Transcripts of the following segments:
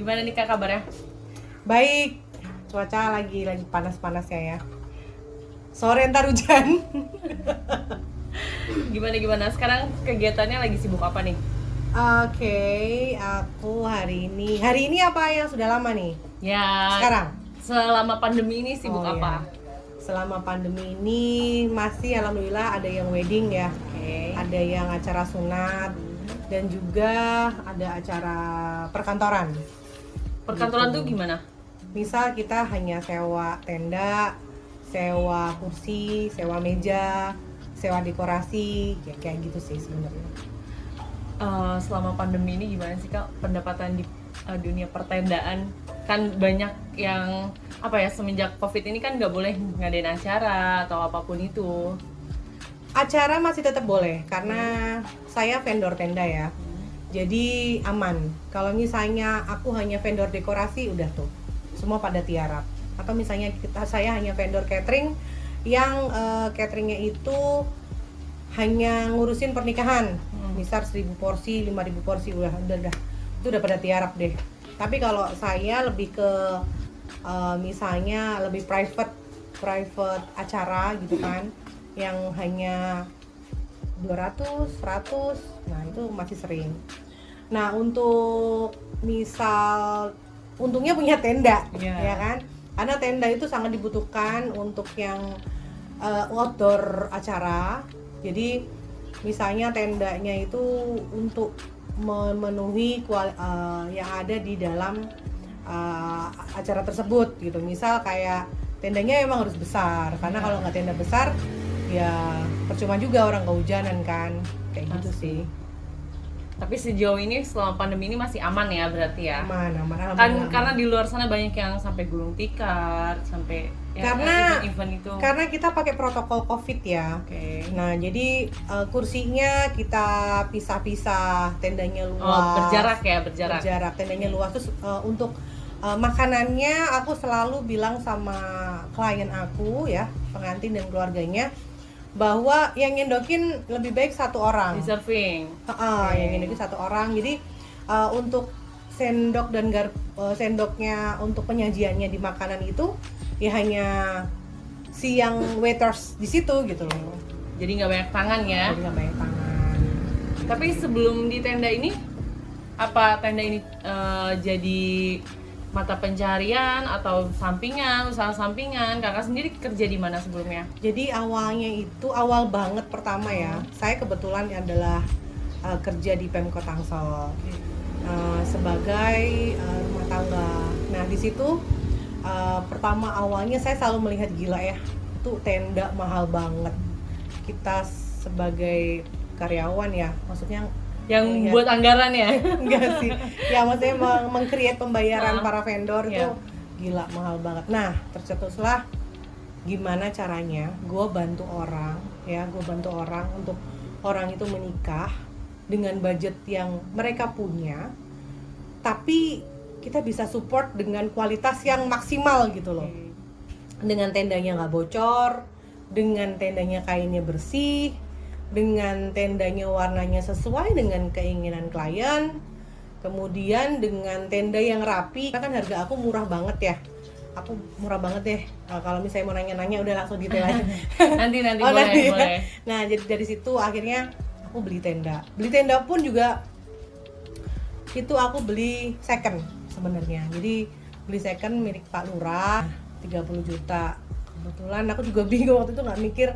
Gimana nih Kak kabarnya? Baik, cuaca lagi panas-panasnya ya. Sore ntar hujan. Gimana? Sekarang kegiatannya lagi sibuk apa nih? Oke, aku hari ini apa yang sudah lama nih? Ya, Sekarang? selama pandemi ini sibuk Oh, apa? ya. Selama pandemi ini masih alhamdulillah ada yang wedding ya, Oke. ada yang acara sunat, dan juga ada acara perkantoran. Perkantoran Gitu. tuh gimana? Misal kita hanya sewa tenda, sewa kursi, sewa meja, sewa dekorasi, ya kayak gitu sih sebenarnya. Selama pandemi ini gimana sih Kak pendapatan di dunia pertendaan? Kan banyak yang apa ya, semenjak Covid ini kan nggak boleh ngadain acara atau apapun itu. Acara masih tetap boleh karena saya vendor tenda ya. Jadi aman. Kalau misalnya aku hanya vendor dekorasi udah tuh. Semua pada tiarap. Atau misalnya saya hanya vendor catering yang cateringnya itu hanya ngurusin pernikahan. Misal 1000 porsi, 5000 porsi udah. Itu udah pada tiarap deh. Tapi kalau saya lebih ke misalnya lebih private acara gitu kan, yang hanya 200, 100, nah itu masih sering. Nah untuk misal untungnya punya tenda, Iya. ya kan? Karena tenda itu sangat dibutuhkan untuk yang outdoor acara. Jadi misalnya tendanya itu untuk memenuhi yang ada di dalam acara tersebut gitu. Misal kayak tendanya emang harus besar, karena kalau nggak tenda besar ya percuma juga orang kehujanan kan, kayak gitu sih. Tapi sejauh ini selama pandemi ini masih aman ya berarti ya? Aman Kan alhamdulillah. karena di luar sana banyak yang sampai gulung tikar, sampai ya, Karena event-event itu. karena kita pakai protokol COVID ya. Oke. Nah jadi kursinya kita pisah-pisah, tendanya luas. Oh, berjarak ya, berjarak. Tendanya luas. Terus untuk makanannya aku selalu bilang sama klien aku ya, pengantin dan keluarganya, bahwa yang nyendokin lebih baik satu orang. Deserving. Yang nyendokin satu orang. Jadi untuk sendok dan sendoknya untuk penyajiannya di makanan itu ya hanya si yang waiters di situ gitu loh. Jadi nggak banyak tangan ya. Jadi nggak banyak tangan. Tapi sebelum di tenda ini, apa tenda ini jadi mata pencarian atau sampingan, usaha sampingan? Kakak sendiri kerja di mana sebelumnya? Jadi awalnya itu awal banget pertama ya. Saya kebetulan adalah kerja di Pemkot Tangsel sebagai rumah tangga. Nah di situ pertama awalnya saya selalu melihat gila ya, itu tenda mahal banget. Kita sebagai karyawan ya, maksudnya Yang melihat- buat anggaran ya? enggak sih ya, maksudnya meng-create pembayaran para vendor Iya. itu gila mahal banget. Nah tercetuslah gimana caranya gue bantu orang untuk orang itu menikah dengan budget yang mereka punya, tapi kita bisa support dengan kualitas yang maksimal gitu loh. Dengan tendanya nggak bocor, dengan tendanya kainnya bersih, dengan tendanya warnanya sesuai dengan keinginan klien, kemudian dengan tenda yang rapi. Kan harga aku murah banget ya, aku murah banget deh. Kalau misalnya mau nanya-nanya udah langsung detail aja. nanti Oh, boleh, nanti ya. boleh. Nah jadi dari situ akhirnya aku beli tenda pun juga itu aku beli second sebenarnya. Jadi beli second milik Pak Lurah 30 juta. Kebetulan aku juga bingung waktu itu, nggak mikir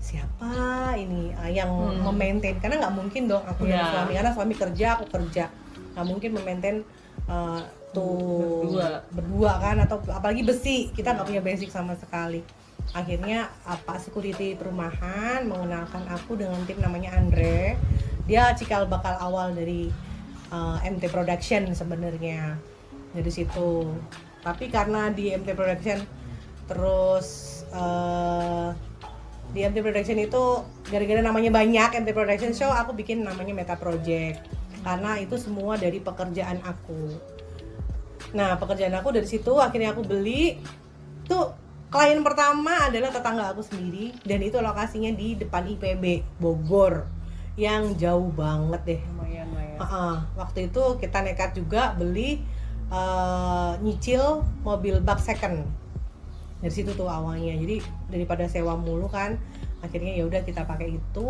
siapa ini yang memaintain, karena nggak mungkin dong aku dan Iya. suami, karena suami kerja aku kerja, nggak mungkin memaintain tuh berdua kan, atau apalagi besi, kita nggak punya basic sama sekali. Akhirnya Pak security perumahan mengenalkan aku dengan tim namanya Andre. Dia cikal bakal awal dari MT Production sebenarnya, dari situ. Tapi karena di MT Production terus di MT Production itu gara-gara namanya banyak MT Production Show, aku bikin namanya Meta Project karena itu semua dari pekerjaan aku. Nah pekerjaan aku dari situ akhirnya aku beli. Tuh klien pertama adalah tetangga aku sendiri, dan itu lokasinya di depan IPB Bogor yang jauh banget deh. Lumayan. Waktu itu kita nekat juga beli nyicil mobil bak second. Dari situ tuh awalnya. Jadi daripada sewa mulu kan, akhirnya ya udah kita pakai itu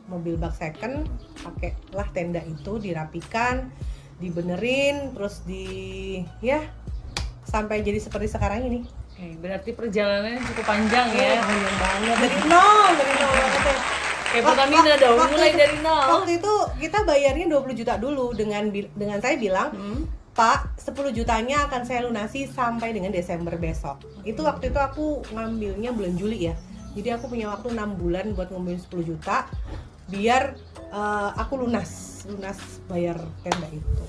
mobil bak second, pakailah tenda itu, dirapikan, dibenerin, terus ya sampai jadi seperti sekarang ini. Oke, berarti perjalanannya cukup panjang ya. Panjang banget dari nol banget ya. Kayak Pertamina dong, mulai dari nol. Waktu itu kita bayarnya 20 juta dulu dengan saya bilang, Pak, 10 jutanya akan saya lunasi sampai dengan Desember besok. Itu waktu itu aku ngambilnya bulan Juli ya. Jadi aku punya waktu 6 bulan buat ngambil 10 juta biar aku lunas bayar tenda itu.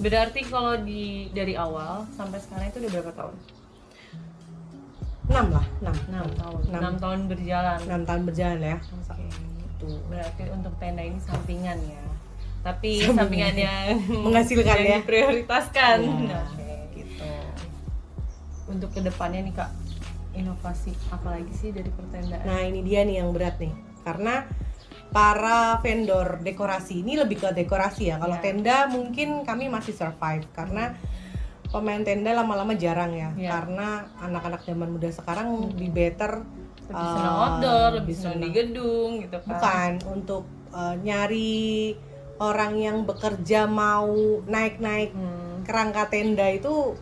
Berarti kalau dari awal sampai sekarang itu udah berapa tahun? 6 lah, 6 tahun berjalan. 6 tahun berjalan ya. Oke. Itu. Berarti untuk tenda ini sampingan ya. Tapi sampingan yang menghasilkan yang ya. diprioritaskan. Ya, Oke. gitu. Untuk kedepannya nih Kak, inovasi apa lagi sih dari pertendaan? Nah, ini dia nih yang berat nih. Karena para vendor dekorasi ini lebih ke dekorasi ya. Kalau Ya. tenda mungkin kami masih survive karena pemain tenda lama-lama jarang ya. Ya. Karena anak-anak zaman muda sekarang lebih better Lebih senang outdoor, lebih senang di senang- gedung gitu kan. bukan untuk nyari orang yang bekerja mau naik-naik kerangka tenda itu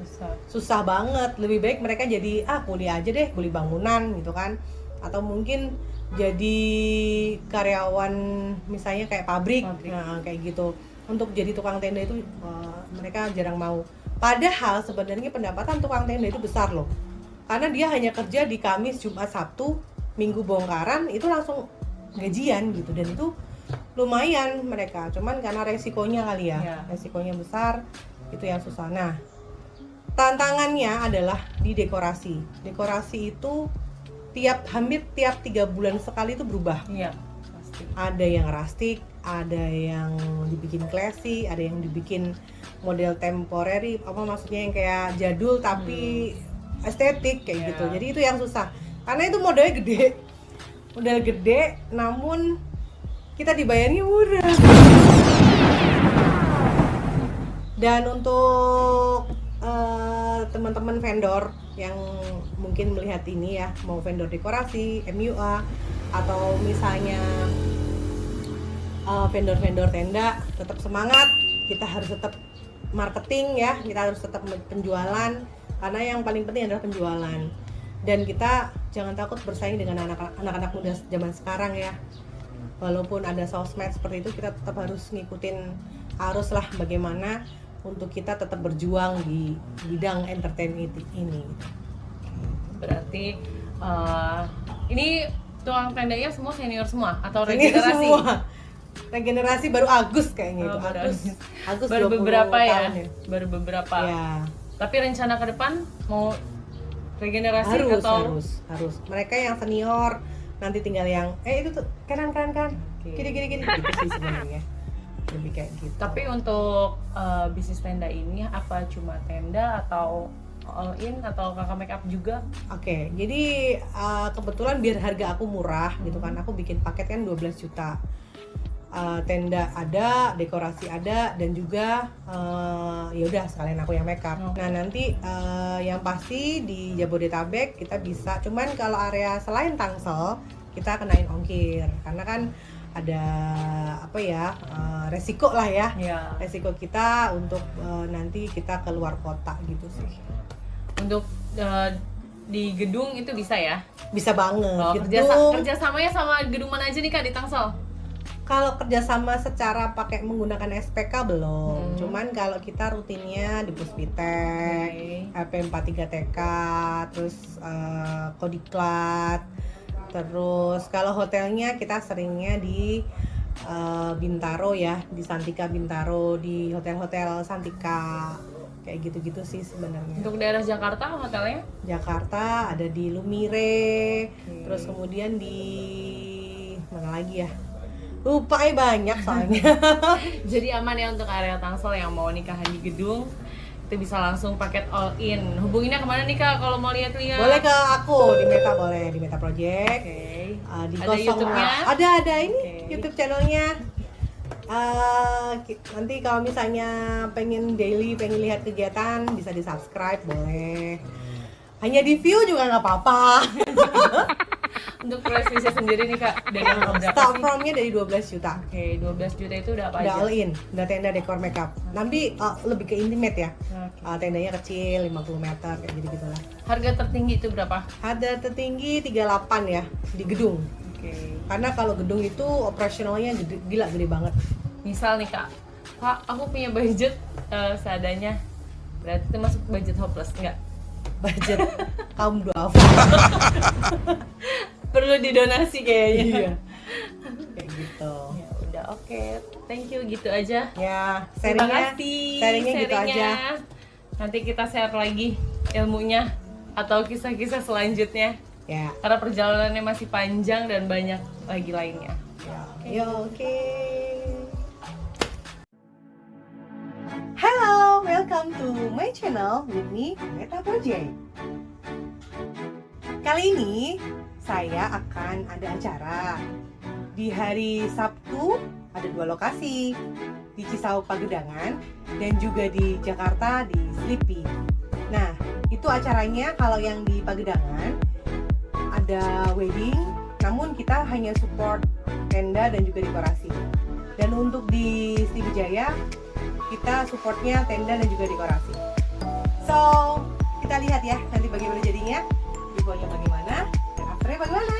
susah banget. Lebih baik mereka jadi kuliah aja deh, kuli bangunan gitu kan, atau mungkin jadi karyawan misalnya kayak pabrik. Nah, kayak gitu. Untuk jadi tukang tenda itu mereka jarang mau. Padahal sebenarnya pendapatan tukang tenda itu besar loh, karena dia hanya kerja di Kamis, Jumat, Sabtu, Minggu bongkaran itu langsung gajian gitu, dan itu lumayan mereka. Cuman karena resikonya kali ya, resikonya besar, itu yang susah. Nah, tantangannya adalah di dekorasi. Dekorasi itu hampir tiap 3 bulan sekali itu berubah. Iya, pasti. Ada yang rustic, ada yang dibikin classy, ada yang dibikin model temporary, apa maksudnya yang kayak jadul tapi estetik kayak gitu. Jadi itu yang susah. Karena itu model gede, namun kita dibayarnya murah. Dan untuk teman-teman vendor yang mungkin melihat ini ya, mau vendor dekorasi, MUA, atau misalnya vendor-vendor tenda, tetap semangat. Kita harus tetap marketing ya, kita harus tetap penjualan, karena yang paling penting adalah penjualan. Dan kita jangan takut bersaing dengan anak-anak muda zaman sekarang ya. Walaupun ada sosmed seperti itu, kita tetap harus ngikutin arus lah, bagaimana untuk kita tetap berjuang di bidang entertainment ini. Berarti ini tukang tendanya semua senior semua atau Ini regenerasi? semua regenerasi baru Agus kayaknya itu. Agus baru 20 beberapa ya? tahun ya. Baru beberapa. Ya. Tapi rencana ke depan mau regenerasi atau harus. Mereka yang senior nanti tinggal yang itu tuh kanan gini gitu sih sebenarnya. Lebih kayak gitu. Tapi untuk bisnis tenda ini apa cuma tenda atau all in atau kakak make up juga? Oke, jadi kebetulan biar harga aku murah gitu kan, aku bikin paket kan 12 juta. Tenda ada, dekorasi ada, dan juga ya udah sekalian aku yang make up. Nah, nanti yang pasti di Jabodetabek kita bisa, cuman kalau area selain Tangsel kita kenain ongkir karena kan ada resiko lah ya. Resiko kita untuk nanti kita keluar kota gitu sih. Untuk di gedung itu bisa ya? Bisa banget. Oh, kerjasamanya sama gedung mana aja nih Kak di Tangsel? Kalau kerjasama secara pakai menggunakan SPK belum, cuman kalau kita rutinnya di Puspitek, LP43TK, terus Kodiklat, terus kalau hotelnya kita seringnya di Bintaro ya, di Santika Bintaro, di hotel-hotel Santika, kayak gitu-gitu sih sebenarnya. Untuk daerah Jakarta hotelnya? Jakarta ada di Lumire, terus kemudian di mana lagi ya? Lupa banyak soalnya. Jadi aman ya untuk area Tangsel yang mau nikahan di gedung, itu bisa langsung paket all in. Hubunginnya kemana nih Kak kalau mau lihat-lihat? Boleh ke aku di Meta, boleh di Meta Project. Oke. Di Ada YouTube-nya? Ada ini YouTube channelnya. Nanti kalau misalnya pengen daily, pengen lihat kegiatan, bisa di subscribe, boleh. Hanya di view juga nggak apa-apa. Untuk prestisnya sendiri nih Kak, dari yang berapa Start sih? from-nya dari 12 juta. Oke, 12 juta itu udah apa Udah aja? all in, udah tenda dekor makeup. Tapi lebih ke intimate ya. Oke. Tendanya kecil, 50 meter kayak gitu lah. Harga tertinggi itu berapa? Harga tertinggi 38 ya di gedung. Oke. Karena kalau gedung itu operasionalnya gede banget. Misal nih Kak, aku punya budget seadanya. Berarti itu masuk budget hopeless enggak? Budget kaum duafa. Perlu didonasi kayaknya. Iya. Kayak gitu. Ya udah, oke. Thank you, gitu aja. Ya, Terima sharingnya kasih gitu aja. Nanti kita share lagi ilmunya atau kisah-kisah selanjutnya. Ya. Karena perjalanannya masih panjang dan banyak lagi lainnya. Ya, oke. Hello, welcome to my channel with me, Meta Project. Kali ini saya akan ada acara di hari Sabtu. Ada 2 lokasi, di Cisauk Pagedangan dan juga di Jakarta di Sleepy. Nah, itu acaranya kalau yang di Pagedangan ada wedding, namun kita hanya support tenda dan juga dekorasi. Dan untuk di Sriwijaya kita supportnya tenda dan juga dekorasi. So, kita lihat ya nanti bagaimana jadinya, before-nya bagaimana, dan after-nya bagaimana.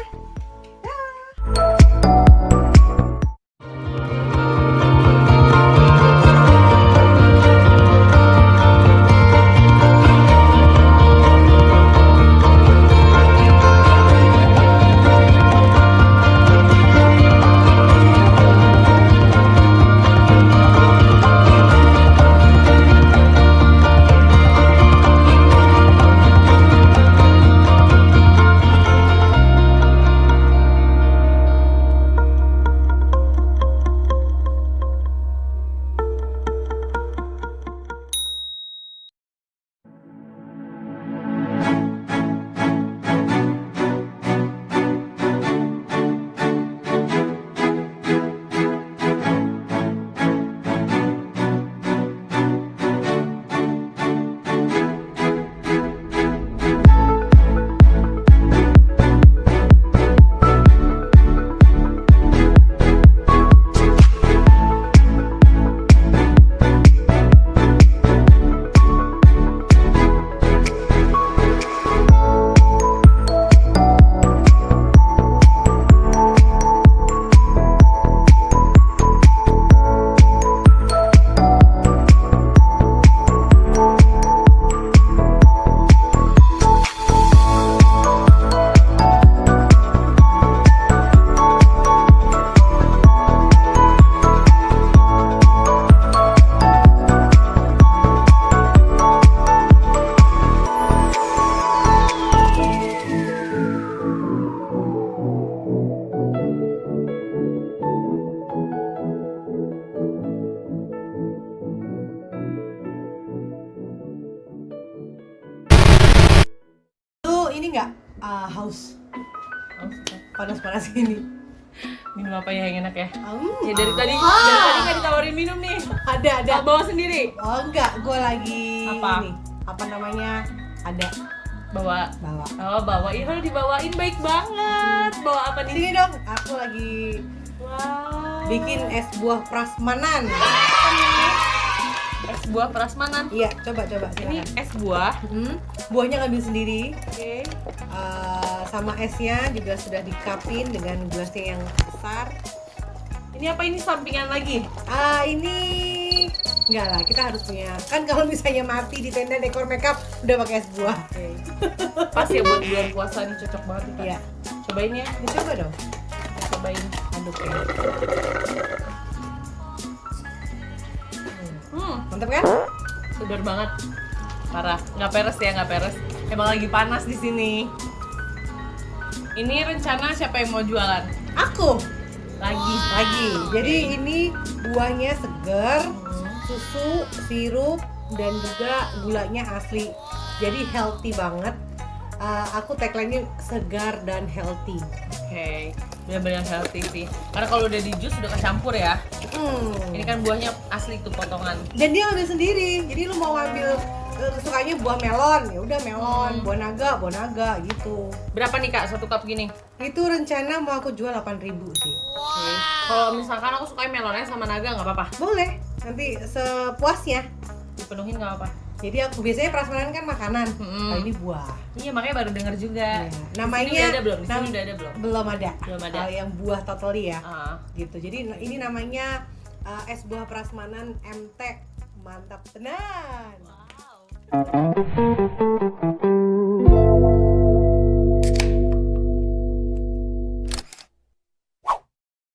Ini nggak haus panas-panas ini. Minum apa ya yang enak ya? Hmm, Ya dari tadi nggak ditawarin minum nih. ada. Bawa sendiri. Oh enggak, gue lagi Apa? ini. Apa namanya? Ada Bawa. bawa. Oh, bawain, kalau dibawain baik banget. Bawa apa nih? Sini dong, aku lagi Wow. bikin es buah prasmanan. Es buah prasmanan. Iya, coba Ini silakan. es buah. Buahnya ngambil sendiri. Oke. Sama esnya juga sudah dikapin dengan gelasnya yang besar. Ini apa ini sampingan lagi? Ini enggak lah, kita harus punya. Kan kalau misalnya mati di tenda dekor makeup udah pakai es buah. Oke. Pas ya buat bulan puasa ini cocok banget nih, Kak. Iya. Cobain ya. Coba dong. Cobain. Aduk ya. Mantap kan? Segar banget. Parah. Nggak peres ya, nggak peres. Emang lagi panas di sini. Ini rencana siapa yang mau jualan? Aku Lagi. Jadi ini buahnya segar, susu, sirup, dan juga gulanya asli. Jadi healthy banget. Aku tagline-nya segar dan healthy. Oke. benar-benar healthy sih. Karena kalau udah di jus udah kecampur ya. Ini kan buahnya asli tuh potongan. Dan dia ambil sendiri. Jadi lu mau ambil sukanya buah melon, ya udah melon, buah naga gitu. Berapa nih Kak satu cup gini? Itu rencana mau aku jual 8.000 sih. Oke. Kalau misalkan aku sukanya melonnya sama naga nggak apa-apa. Boleh, nanti sepuasnya. Dipenuhin nggak apa-apa. Jadi aku biasanya prasmanan kan makanan, kalau ini buah. Iya makanya baru denger juga. Ya. Namanya udah ada belum? Di sini udah ada belum? Belum ada. Belum ada. Kalau yang buah totally ya. Ah. Gitu. Jadi ini namanya es buah prasmanan MT. Mantap tenan. Wow.